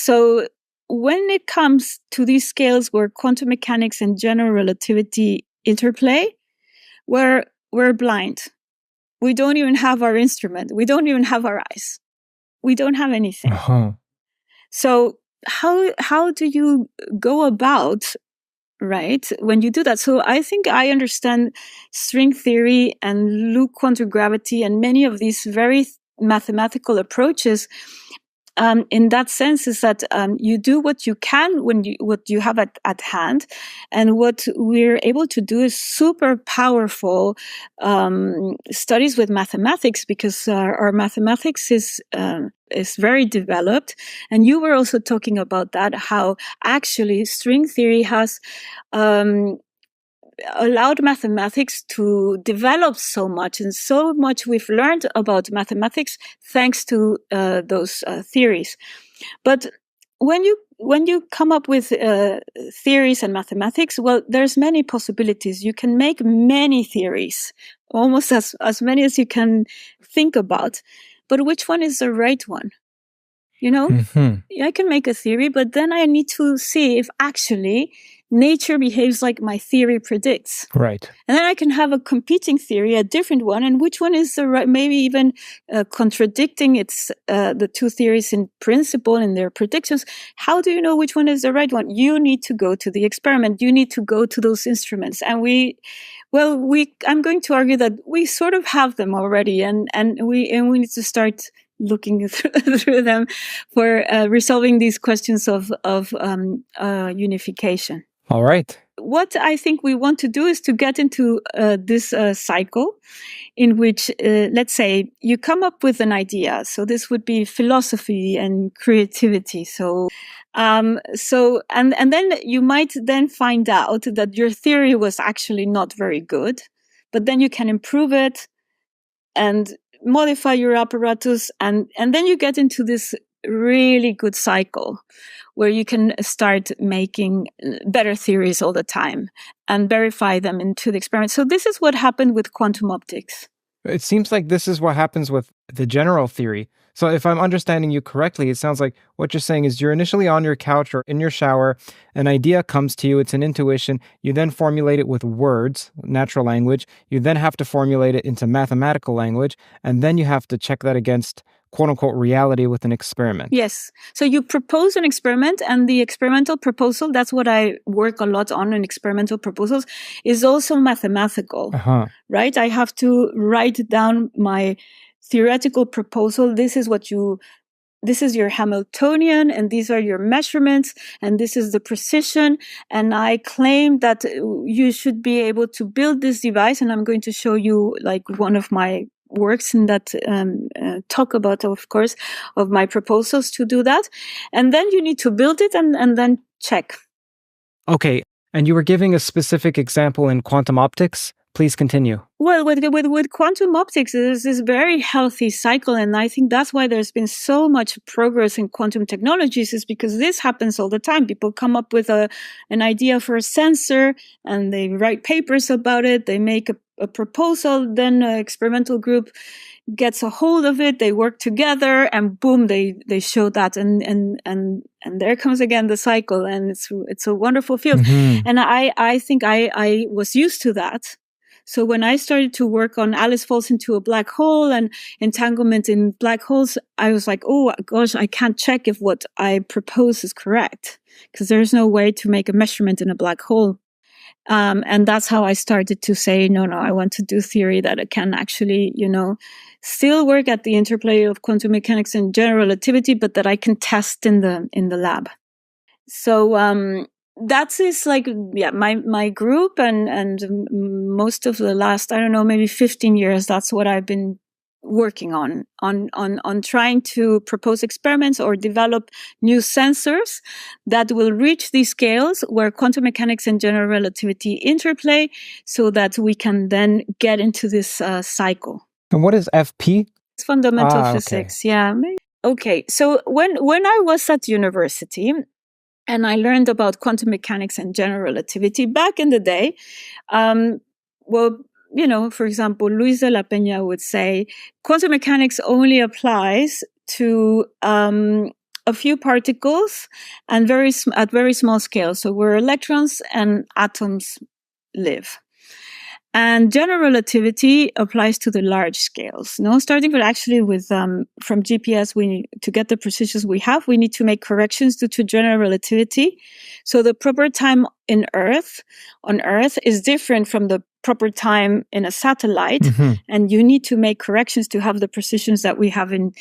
So when it comes to these scales where quantum mechanics and general relativity interplay, we're blind. We don't even have our instrument. We don't even have our eyes. We don't have anything. Uh-huh. So how do you go about, right, when you do that? So I think I understand string theory and loop quantum gravity and many of these very mathematical approaches. In that sense, is that you do what you can what you have at hand, and what we're able to do is super powerful studies with mathematics, because our mathematics is very developed. And you were also talking about that, how actually string theory has allowed mathematics to develop so much, and so much we've learned about mathematics thanks to those theories. But when you come up with theories and mathematics, well, there's many possibilities. You can make many theories, almost as many as you can think about. But which one is the right one? You know, I can make a theory, but then I need to see if actually nature behaves like my theory predicts. Right. And then I can have a competing theory, a different one, and which one is the right, maybe even contradicting the two theories in principle and their predictions. How do you know which one is the right one? You need to go to the experiment. You need to go to those instruments. And I'm going to argue that we sort of have them already, and we need to start looking through them for resolving these questions of unification. All right. What I think we want to do is to get into this cycle in which, let's say, you come up with an idea. So this would be philosophy and creativity. So then you might then find out that your theory was actually not very good, but then you can improve it and modify your apparatus, and then you get into this really good cycle where you can start making better theories all the time and verify them into the experiment. So this is what happened with quantum optics. It seems like this is what happens with the general theory. So if I'm understanding you correctly, it sounds like what you're saying is you're initially on your couch or in your shower, an idea comes to you, it's an intuition, you then formulate it with words, natural language, you then have to formulate it into mathematical language, and then you have to check that against quote-unquote reality with an experiment. Yes. So you propose an experiment, and the experimental proposal, that's what I work a lot on in experimental proposals, is also mathematical, right? I have to write down my theoretical proposal. This is your Hamiltonian, and these are your measurements, and this is the precision. And I claim that you should be able to build this device, and I'm going to show you like one of my works in that talk about, of course, of my proposals to do that. And then you need to build it and then check. Okay. And you were giving a specific example in quantum optics. Please continue. Well, with quantum optics, there's this very healthy cycle, and I think that's why there's been so much progress in quantum technologies, is because this happens all the time. People come up with an idea for a sensor, and they write papers about it. They make a proposal, then an experimental group gets a hold of it. They work together, and boom, they show that, and there comes again the cycle, and it's a wonderful field. And I think I was used to that. So when I started to work on Alice falls into a black hole and entanglement in black holes, I was like, oh gosh, I can't check if what I propose is correct, because there's no way to make a measurement in a black hole. And that's how I started to say, no, I want to do theory that can actually, still work at the interplay of quantum mechanics and general relativity, but that I can test in the lab. So, that is like, my group and most of the last, I don't know, maybe 15 years, that's what I've been working on trying to propose experiments or develop new sensors that will reach these scales where quantum mechanics and general relativity interplay, so that we can then get into this cycle. And what is FP? It's fundamental physics. Okay. Yeah. Okay. So when I was at university, and I learned about quantum mechanics and general relativity back in the day, for example, Luis de la Peña would say quantum mechanics only applies to a few particles and at very small scale. So where electrons and atoms live. And general relativity applies to the large scales. No, starting with from GPS, to get the precisions we have, we need to make corrections due to general relativity. So the proper time on Earth is different from the proper time in a satellite, and you need to make corrections to have the precisions that we have in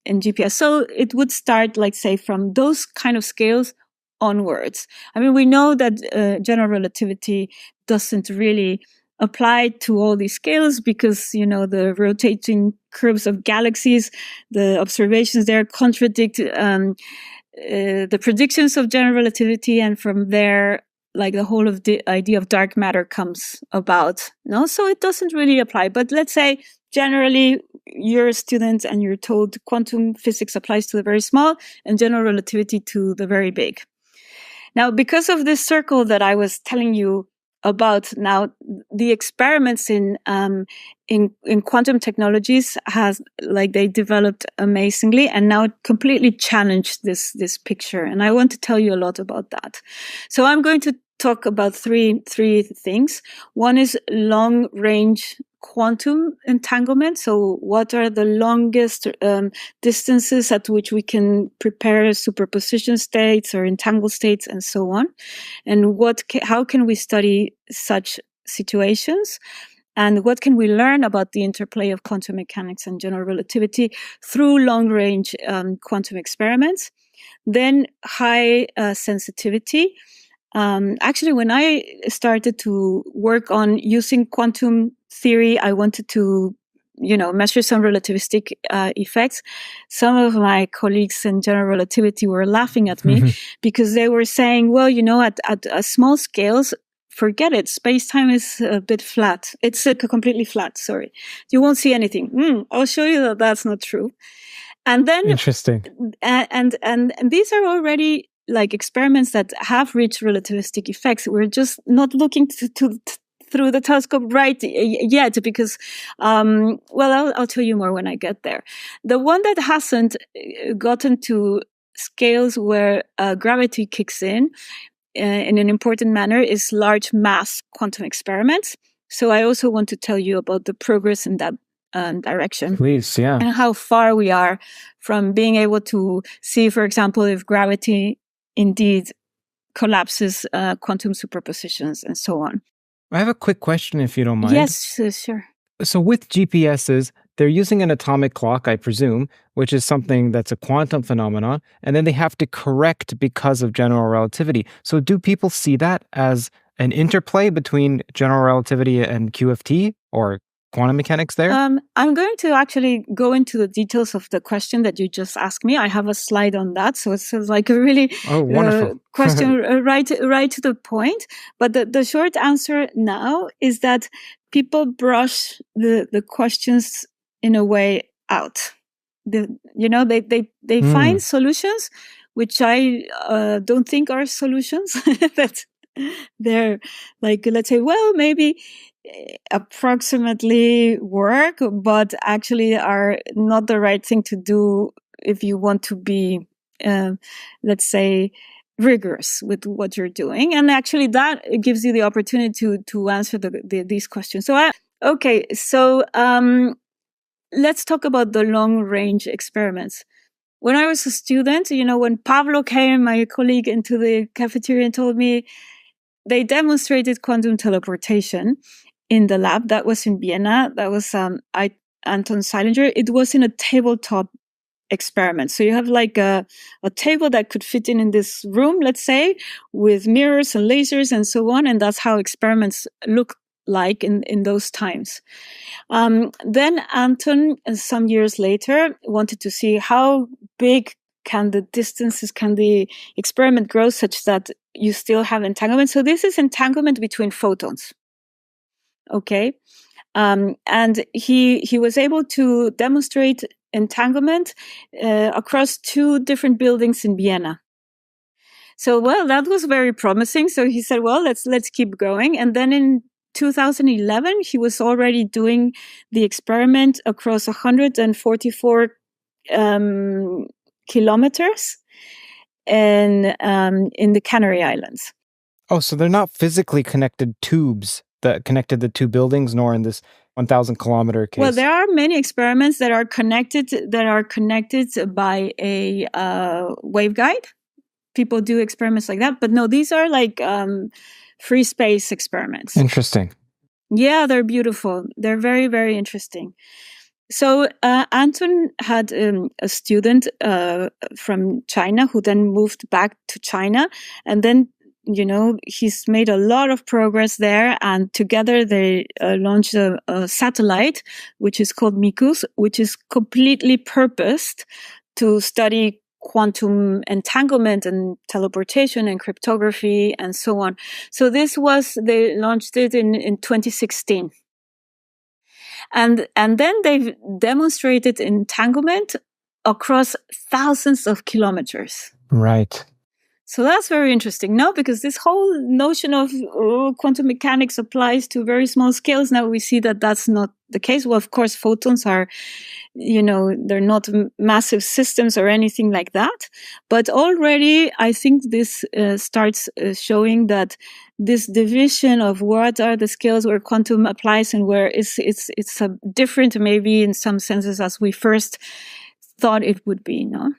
GPS. So it would start, like, say, from those kind of scales onwards. I mean, we know that general relativity doesn't really apply to all these scales because, the rotating curves of galaxies, the observations there contradict the predictions of general relativity, and from there, like, the whole of the idea of dark matter comes about. No, so it doesn't really apply. But let's say generally you're a student and you're told quantum physics applies to the very small and general relativity to the very big. Now, because of this circle that I was telling you about, now the experiments in quantum technologies they developed amazingly and now completely challenged this picture. And I want to tell you a lot about that. So I'm going to talk about three things. One is long range quantum entanglement. So what are the longest distances at which we can prepare superposition states or entangled states and so on? And how can we study such situations? And what can we learn about the interplay of quantum mechanics and general relativity through long-range quantum experiments? Then high sensitivity. Actually, when I started to work on using quantum theory, I wanted to, measure some relativistic effects. Some of my colleagues in general relativity were laughing at me because they were saying, well, at small scales, forget it. Space-time is a bit flat. It's completely flat. Sorry. You won't see anything. I'll show you that that's not true. And then, interesting. And these are already like experiments that have reached relativistic effects. We're just not looking through the telescope right yet because, I'll tell you more when I get there. The one that hasn't gotten to scales where gravity kicks in an important manner is large mass quantum experiments. So I also want to tell you about the progress in that direction. Please, yeah. And how far we are from being able to see, for example, if gravity indeed collapses quantum superpositions and so on. I have a quick question, if you don't mind. Yes, sure. So with GPSs, they're using an atomic clock, I presume, which is something that's a quantum phenomenon, and then they have to correct because of general relativity. So do people see that as an interplay between general relativity and QFT or quantum mechanics there? I'm going to actually go into the details of the question that you just asked me. I have a slide on that, so it's like a really wonderful question right to the point. But the short answer now is that people brush the questions in a way out. They find solutions which I don't think are solutions. That they're like, let's say, well, maybe approximately work, but actually are not the right thing to do if you want to be, let's say, rigorous with what you're doing. And actually that gives you the opportunity to answer these questions. So, let's talk about the long range experiments. When I was a student, when Pablo came, my colleague, into the cafeteria and told me they demonstrated quantum teleportation in the lab. That was in Vienna. That was Anton Seilinger. It was in a tabletop experiment. So you have like a table that could fit in this room, let's say, with mirrors and lasers and so on. And that's how experiments look like in those times. Then Anton, some years later, wanted to see how big can the experiment grow such that you still have entanglement. So this is entanglement between photons. Okay. And he was able to demonstrate entanglement across 2 different buildings in Vienna. So, that was very promising. So he said, let's keep going. And then in 2011, he was already doing the experiment across 144 kilometers and in the Canary Islands. Oh, so they're not physically connected tubes that connected the two buildings, nor in this 1,000 kilometer case. Well, there are many experiments that are connected by a waveguide. People do experiments like that, but no, these are like free space experiments. Interesting. Yeah, they're beautiful. They're very, very interesting. So Anton had a student from China who then moved back to China, and then he's made a lot of progress there, and together they launched a satellite which is called MICUS, which is completely purposed to study quantum entanglement and teleportation and cryptography and so on. So they launched it in 2016. And then they've demonstrated entanglement across thousands of kilometers. Right. So that's very interesting. No, because this whole notion of quantum mechanics applies to very small scales. Now we see that that's not the case. Well, of course, photons are, they're not massive systems or anything like that. But already, I think this starts showing that this division of what are the scales where quantum applies and where it's different, maybe in some senses, as we first thought it would be, no?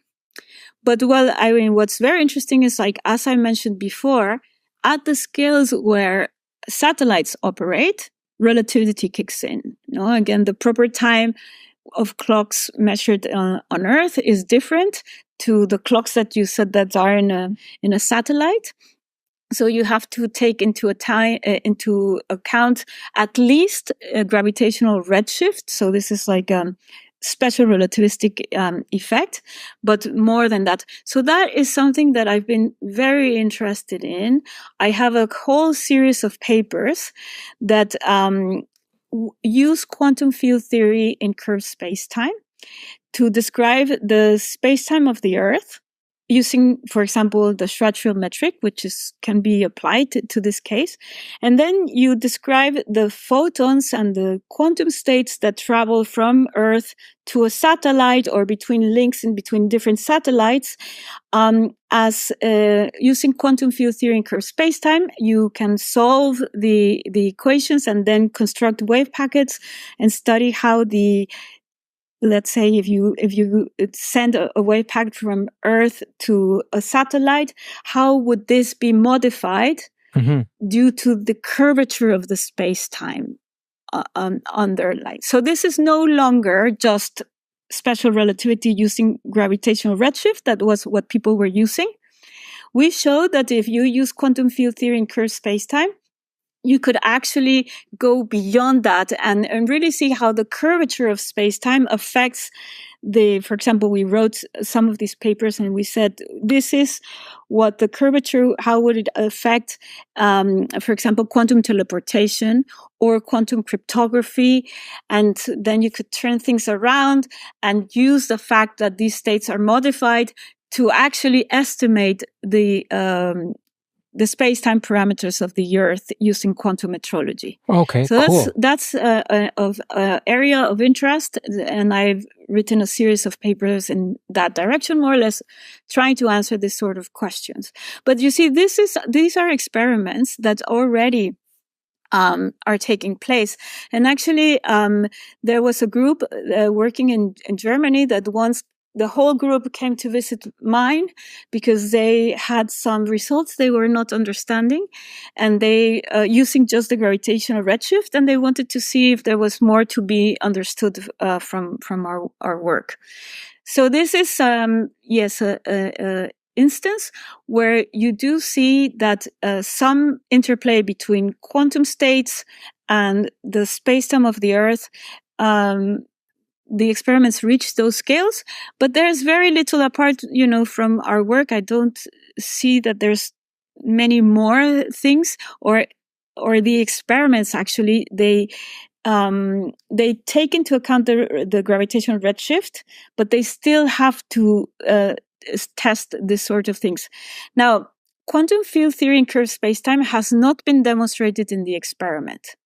But what's very interesting is, like, as I mentioned before, at the scales where satellites operate, relativity kicks in. Again, the proper time of clocks measured on Earth is different to the clocks that you said that are in a satellite. So you have to take into account at least a gravitational redshift. So this is like special relativistic effect, but more than that. So that is something that I've been very interested in. I have a whole series of papers that use quantum field theory in curved spacetime to describe the spacetime of the Earth using, for example, the Schwarzschild metric, which can be applied to this case. And then you describe the photons and the quantum states that travel from Earth to a satellite or between links in between different satellites. As using quantum field theory in curved spacetime, you can solve the equations and then construct wave packets and study how let's say if you send a wave packet from Earth to a satellite, how would this be modified due to the curvature of the space-time under light? So this is no longer just special relativity using gravitational redshift. That was what people were using. We showed that if you use quantum field theory in curved spacetime, you could actually go beyond that and really see how the curvature of space-time affects for example, we wrote some of these papers and we said, this is what the curvature, how would it affect, for example, quantum teleportation or quantum cryptography? And then you could turn things around and use the fact that these states are modified to actually estimate the space-time parameters of the Earth using quantum metrology. Okay, so cool. That's of area of interest, and I've written a series of papers in that direction, more or less, trying to answer this sort of questions. But you see, these are experiments that already are taking place. And actually, there was a group working in Germany that once the whole group came to visit mine because they had some results they were not understanding, and they using just the gravitational redshift, and they wanted to see if there was more to be understood from our work. So this is a instance where you do see that some interplay between quantum states and the spacetime of the Earth. The experiments reach those scales, but there's very little apart, from our work. I don't see that there's many more things, or the experiments actually they take into account the gravitational redshift, but they still have to test this sort of things. Now, quantum field theory in curved spacetime has not been demonstrated in the experiment.